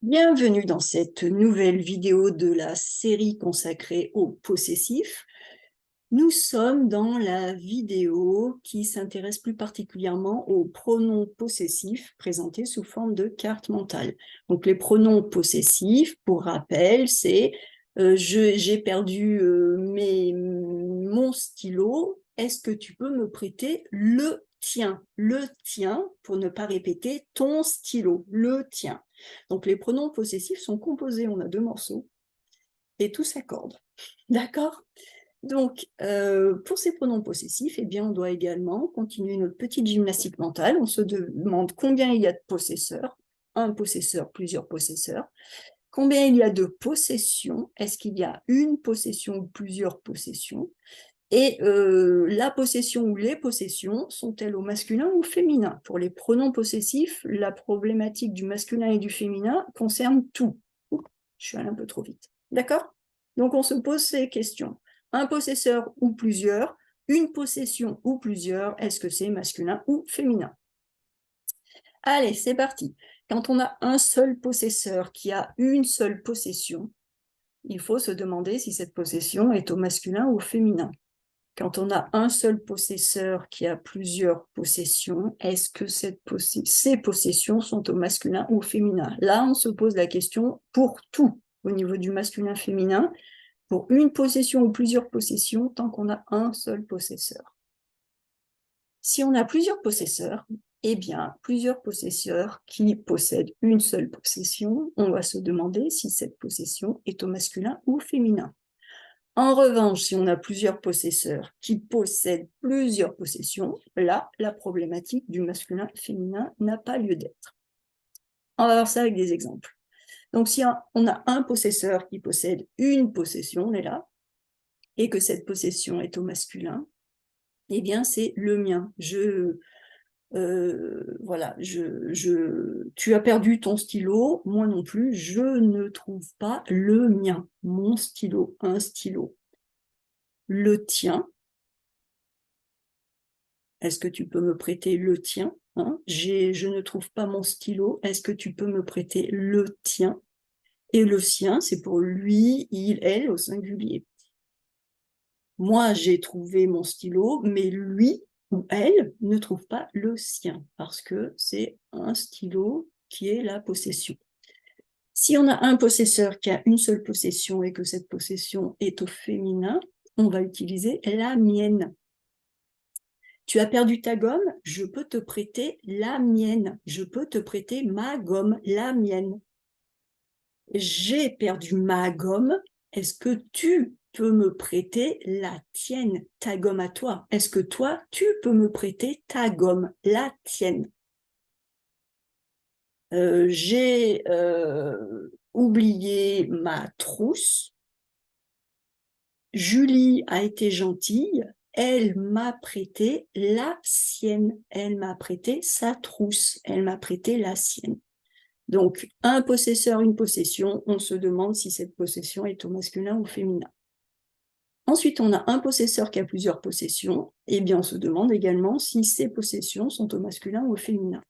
Bienvenue dans cette nouvelle vidéo de la série consacrée au possessif. Nous sommes dans la vidéo qui s'intéresse plus particulièrement aux pronoms possessifs présentés sous forme de carte mentale. Donc les pronoms possessifs, pour rappel, c'est j'ai perdu mon stylo, est-ce que tu peux me prêter le tien? Le tien, pour ne pas répéter ton stylo, le tien. Donc les pronoms possessifs sont composés, on a deux morceaux, et tout s'accorde. D'accord? Donc, pour ces pronoms possessifs, eh bien, on doit également continuer notre petite gymnastique mentale. On se demande combien il y a de possesseurs, un possesseur, plusieurs possesseurs. Combien il y a de possessions? Est-ce qu'il y a une possession ou plusieurs possessions? Et la possession ou les possessions sont-elles au masculin ou au féminin? Pour les pronoms possessifs, la problématique du masculin et du féminin concerne tout. Oups, je suis allée un peu trop vite. D'accord? Donc on se pose ces questions. Un possesseur ou plusieurs, une possession ou plusieurs, est-ce que c'est masculin ou féminin? Allez, c'est parti. Quand on a un seul possesseur qui a une seule possession, il faut se demander si cette possession est au masculin ou au féminin. Quand on a un seul possesseur qui a plusieurs possessions, est-ce que ces possessions sont au masculin ou au féminin? Là, on se pose la question pour tout, au niveau du masculin-féminin, pour une possession ou plusieurs possessions, tant qu'on a un seul possesseur. Si on a plusieurs possesseurs, eh bien, plusieurs possesseurs qui possèdent une seule possession, on va se demander si cette possession est au masculin ou au féminin. En revanche, si on a plusieurs possesseurs qui possèdent plusieurs possessions, là, la problématique du masculin et féminin n'a pas lieu d'être. On va voir ça avec des exemples. Donc, si on a un possesseur qui possède une possession, on est là, et que cette possession est au masculin, eh bien, c'est le mien. Voilà, tu as perdu ton stylo, moi non plus, je ne trouve pas le mien, mon stylo, un stylo. Le tien, est-ce que tu peux me prêter le tien, hein? Je ne trouve pas mon stylo, est-ce que tu peux me prêter le tien? Et le sien, c'est pour lui, il, elle, au singulier. Moi, j'ai trouvé mon stylo, mais lui ou elle ne trouve pas le sien, parce que c'est un stylo qui est la possession. Si on a un possesseur qui a une seule possession et que cette possession est au féminin, on va utiliser la mienne. Tu as perdu ta gomme, je peux te prêter la mienne. Je peux te prêter ma gomme, la mienne. J'ai perdu ma gomme, est-ce que tu peux me prêter la tienne, ta gomme à toi? Est-ce que toi, tu peux me prêter ta gomme, la tienne? J'ai oublié ma trousse. Julie a été gentille, elle m'a prêté la sienne, elle m'a prêté sa trousse, elle m'a prêté la sienne. Donc, un possesseur, une possession, on se demande si cette possession est au masculin ou au féminin. Ensuite, on a un possesseur qui a plusieurs possessions, et bien on se demande également si ces possessions sont au masculin ou au féminin.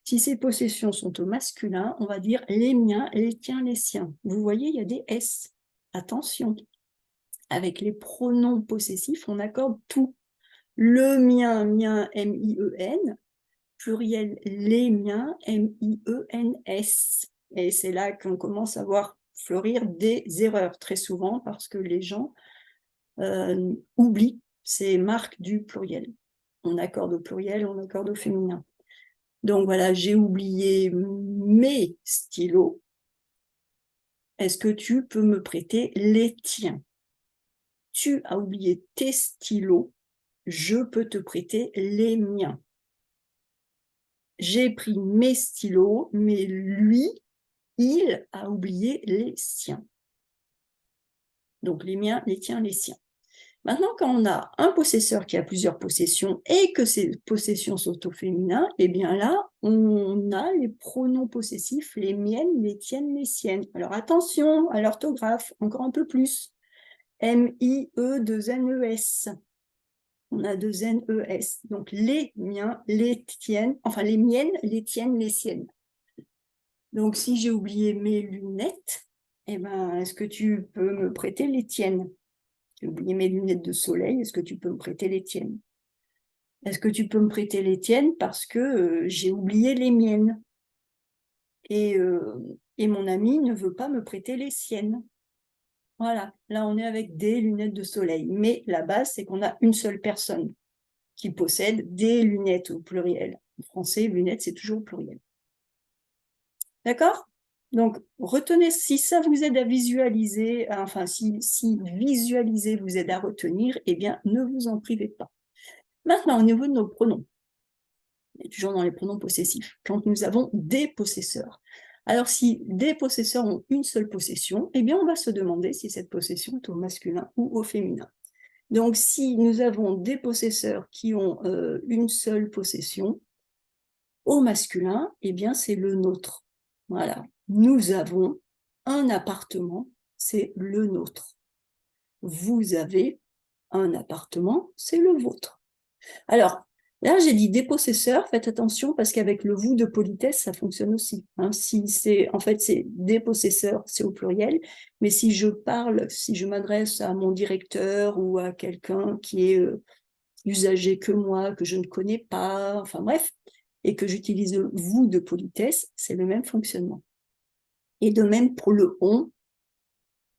Si ces possessions sont au masculin, on va dire les miens, les tiens, les siens. Vous voyez, il y a des S. Attention. Avec les pronoms possessifs, on accorde tout. Le mien, mien, M-I-E-N, pluriel les miens, M-I-E-N-S. Et c'est là qu'on commence à voir fleurir des erreurs très souvent parce que les gens oublient ces marques du pluriel. On accorde au pluriel, on accorde au féminin. Donc voilà, j'ai oublié mes stylos. Est-ce que tu peux me prêter les tiens? Tu as oublié tes stylos, je peux te prêter les miens. J'ai pris mes stylos, mais lui, il a oublié les siens. Donc les miens, les tiens, les siens. Maintenant, quand on a un possesseur qui a plusieurs possessions et que ces possessions sont au féminin, eh bien là, on a les pronoms possessifs, les miennes, les tiennes, les siennes. Alors attention à l'orthographe, encore un peu plus. M-I-E-2-N-E-S. On a deux N-E-S. Donc les miens, les tiennes, enfin les miennes, les tiennes, les siennes. Donc, si j'ai oublié mes lunettes, eh ben, est-ce que tu peux me prêter les tiennes? J'ai oublié mes lunettes de soleil, est-ce que tu peux me prêter les tiennes? Est-ce que tu peux me prêter les tiennes parce que j'ai oublié les miennes? Et mon ami ne veut pas me prêter les siennes. Voilà, là on est avec des lunettes de soleil. Mais la base, c'est qu'on a une seule personne qui possède des lunettes au pluriel. En français, lunettes, c'est toujours au pluriel. D'accord? Donc, retenez, si ça vous aide à visualiser, enfin, si visualiser vous aide à retenir, eh bien, ne vous en privez pas. Maintenant, au niveau de nos pronoms, on est toujours dans les pronoms possessifs, quand nous avons des possesseurs. Alors, si des possesseurs ont une seule possession, eh bien, on va se demander si cette possession est au masculin ou au féminin. Donc, si nous avons des possesseurs qui ont une seule possession, au masculin, eh bien, c'est le nôtre. Voilà. Nous avons un appartement, c'est le nôtre. Vous avez un appartement, c'est le vôtre. Alors, là, j'ai dit des possesseurs, faites attention parce qu'avec le vous de politesse, ça fonctionne aussi. Si c'est, en fait, c'est des possesseurs, c'est au pluriel, mais si je parle, si je m'adresse à mon directeur ou à quelqu'un qui est plus âgé que moi, que je ne connais pas, enfin bref, et que j'utilise le vous de politesse, c'est le même fonctionnement. Et de même pour le on,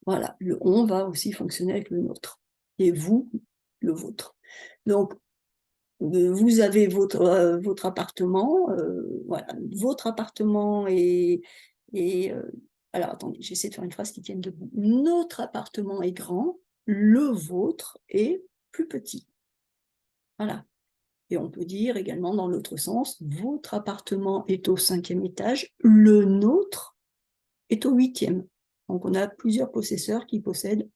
voilà, le on va aussi fonctionner avec le nôtre. Et vous, le vôtre. Donc, vous avez votre appartement, voilà, votre appartement alors attendez, j'essaie de faire une phrase qui tienne debout. Notre appartement est grand, le vôtre est plus petit. Voilà. Et on peut dire également dans l'autre sens, votre appartement est au 5e étage, le nôtre est au 8e. Donc on a plusieurs possesseurs qui possèdent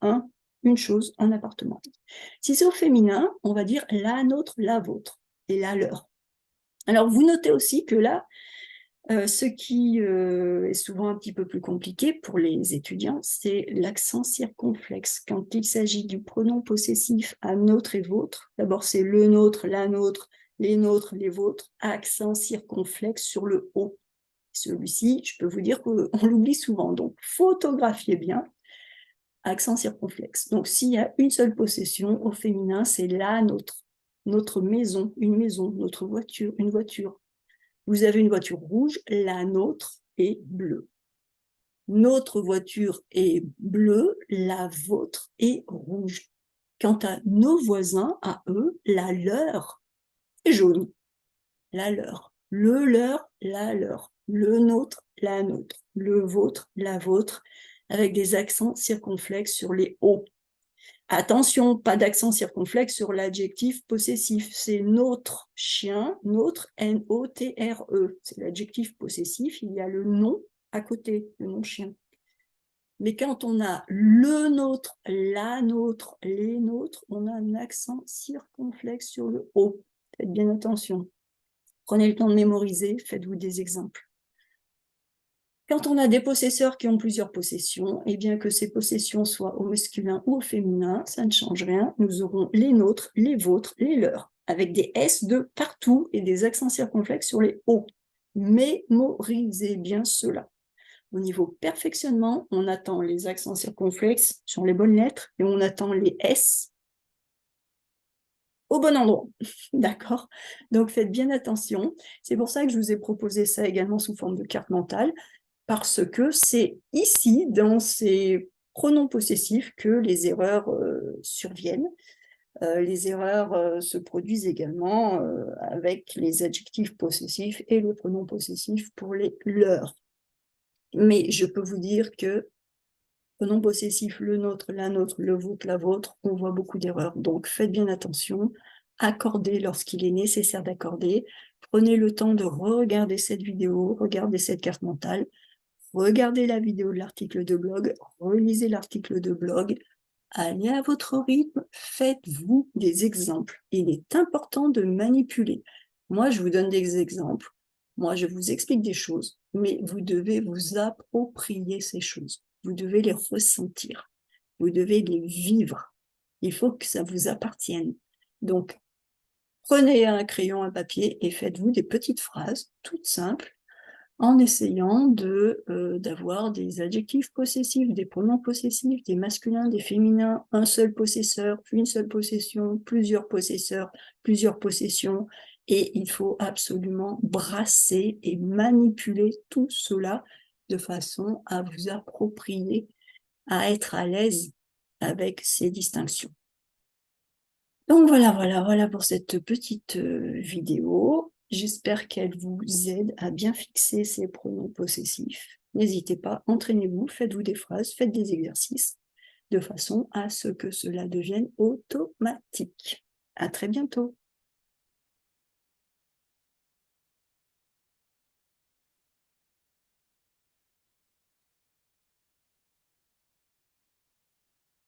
une chose, un appartement. Si c'est au féminin, on va dire la nôtre, la vôtre et la leur. Alors vous notez aussi que là, ce qui est souvent un petit peu plus compliqué pour les étudiants, c'est l'accent circonflexe. Quand il s'agit du pronom possessif à nôtre et vôtre, d'abord c'est le nôtre, la nôtre, les nôtres, les vôtres, accent circonflexe sur le O. Celui-ci, je peux vous dire qu'on l'oublie souvent, donc photographiez bien, accent circonflexe. Donc s'il y a une seule possession au féminin, c'est la nôtre, notre maison, une maison, notre voiture, une voiture. Vous avez une voiture rouge, la nôtre est bleue. Notre voiture est bleue, la vôtre est rouge. Quant à nos voisins, à eux, la leur est jaune. La leur. Le leur, la leur. Le nôtre, la nôtre. Le vôtre, la vôtre, avec des accents circonflexes sur les O. Attention, pas d'accent circonflexe sur l'adjectif possessif. C'est notre chien, notre, N-O-T-R-E. C'est l'adjectif possessif, il y a le nom à côté, le nom chien. Mais quand on a le nôtre, la nôtre, les nôtres, on a un accent circonflexe sur le O. Faites bien attention. Prenez le temps de mémoriser, faites-vous des exemples. Quand on a des possesseurs qui ont plusieurs possessions, et bien que ces possessions soient au masculin ou au féminin, ça ne change rien. Nous aurons les nôtres, les vôtres, les leurs, avec des S de partout et des accents circonflexes sur les O. Mémorisez bien cela. Au niveau perfectionnement, on attend les accents circonflexes sur les bonnes lettres et on attend les S au bon endroit. D'accord? Donc faites bien attention. C'est pour ça que je vous ai proposé ça également sous forme de carte mentale, parce que c'est ici, dans ces pronoms possessifs, que les erreurs surviennent. Les erreurs se produisent également avec les adjectifs possessifs et le pronom possessif pour les leurs. Mais je peux vous dire que pronom possessif, le nôtre, la nôtre, le vôtre, la vôtre, on voit beaucoup d'erreurs. Donc faites bien attention, accordez lorsqu'il est nécessaire d'accorder. Prenez le temps de regarder cette vidéo, regardez cette carte mentale. Regardez la vidéo de l'article de blog, relisez l'article de blog, allez à votre rythme, faites-vous des exemples. Il est important de manipuler. Moi, je vous donne des exemples, moi, je vous explique des choses, mais vous devez vous approprier ces choses. Vous devez les ressentir, vous devez les vivre. Il faut que ça vous appartienne. Donc, prenez un crayon, un papier et faites-vous des petites phrases toutes simples en essayant d'avoir des adjectifs possessifs, des pronoms possessifs, des masculins, des féminins, un seul possesseur, une seule possession, plusieurs possesseurs, plusieurs possessions, et il faut absolument brasser et manipuler tout cela de façon à vous approprier, à être à l'aise avec ces distinctions. Donc voilà pour cette petite vidéo. J'espère qu'elle vous aide à bien fixer ces pronoms possessifs. N'hésitez pas, entraînez-vous, faites-vous des phrases, faites des exercices, de façon à ce que cela devienne automatique. À très bientôt.